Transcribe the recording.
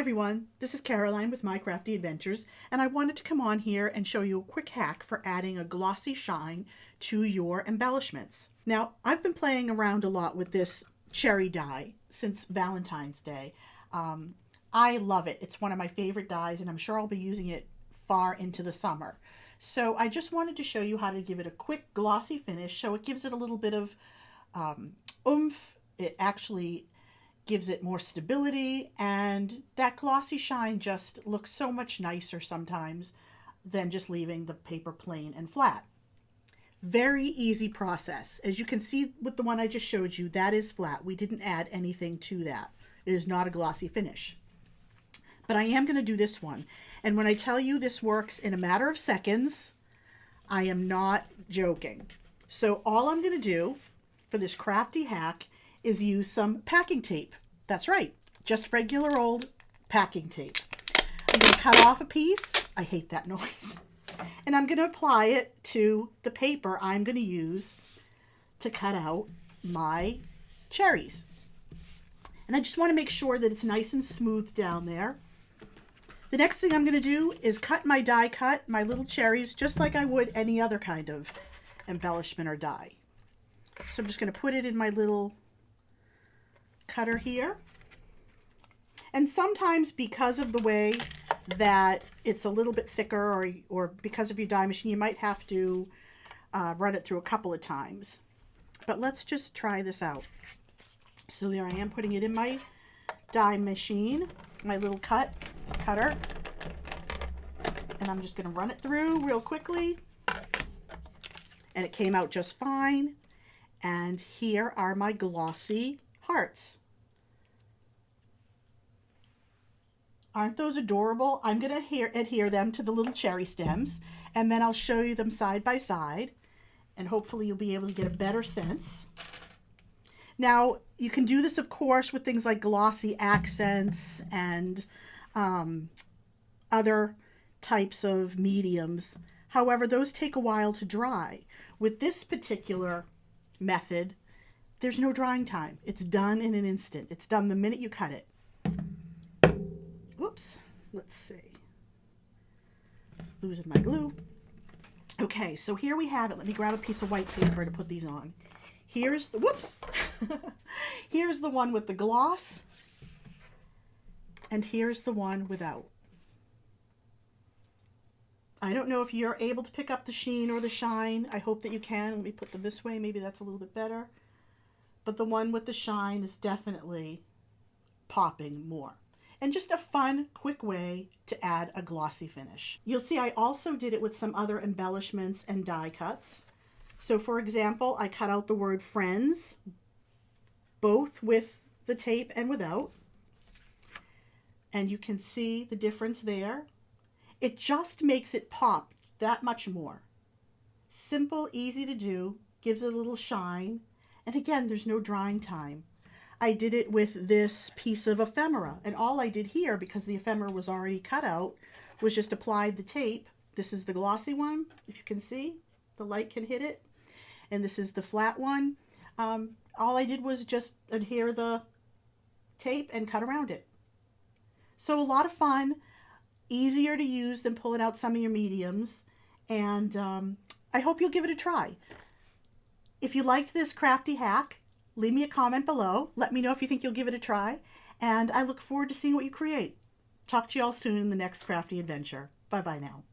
everyone, this is Caroline with My Crafty Adventures, and I wanted to come on here and show you a quick hack for adding a glossy shine to your embellishments. Now, I've been playing around a lot with this cherry dye since Valentine's Day. I love it. It's one of my favorite dyes, and I'm sure I'll be using it far into the summer. So I just wanted to show you how to give it a quick glossy finish, so it gives it a little bit of oomph. It actually gives it more stability, and that glossy shine just looks so much nicer sometimes than just leaving the paper plain and flat. Very easy process. As you can see with the one I just showed you, that is flat. We didn't add anything to that. It is not a glossy finish. But I am going to do this one. And when I tell you this works in a matter of seconds, I am not joking. So all I'm going to do for this crafty hack is use some packing tape. That's right, just regular old packing tape. I'm going to cut off a piece. I hate that noise. And I'm going to apply it to the paper I'm going to use to cut out my cherries. And I just want to make sure that it's nice and smooth down there. The next thing I'm going to do is cut my die cut, my little cherries, just like I would any other kind of embellishment or die. So I'm just going to put it in my little cutter here. And sometimes because of the way that it's a little bit thicker, or because of your die machine, you might have to run it through a couple of times. But let's just try this out. So there I am, putting it in my die machine, my little cutter, and I'm just going to run it through real quickly, and it came out just fine. And here are my glossy hearts. Aren't those adorable? I'm going to adhere them to the little cherry stems, and then I'll show you them side by side, and hopefully you'll be able to get a better sense. Now, you can do this, of course, with things like glossy accents and other types of mediums. However, those take a while to dry. With this particular method, there's no drying time. It's done in an instant. It's done the minute you cut it. Whoops. Let's see. Losing my glue. Okay, so here we have it. Let me grab a piece of white paper to put these on. Here's the, whoops. Here's the one with the gloss. And here's the one without. I don't know if you're able to pick up the sheen or the shine. I hope that you can. Let me put them this way. Maybe that's a little bit better. But the one with the shine is definitely popping more. And just a fun, quick way to add a glossy finish. You'll see I also did it with some other embellishments and die cuts. So for example, I cut out the word friends, both with the tape and without. And you can see the difference there. It just makes it pop that much more. Simple, easy to do, gives it a little shine. And again, there's no drying time. I did it with this piece of ephemera, and all I did here, because the ephemera was already cut out, was just applied the tape. This is the glossy one, if you can see. The light can hit it. And this is the flat one. All I did was just adhere the tape and cut around it. So a lot of fun, easier to use than pulling out some of your mediums, and I hope you'll give it a try. If you liked this crafty hack, leave me a comment below. Let me know if you think you'll give it a try, and I look forward to seeing what you create. Talk to you all soon in the next crafty adventure. Bye-bye now.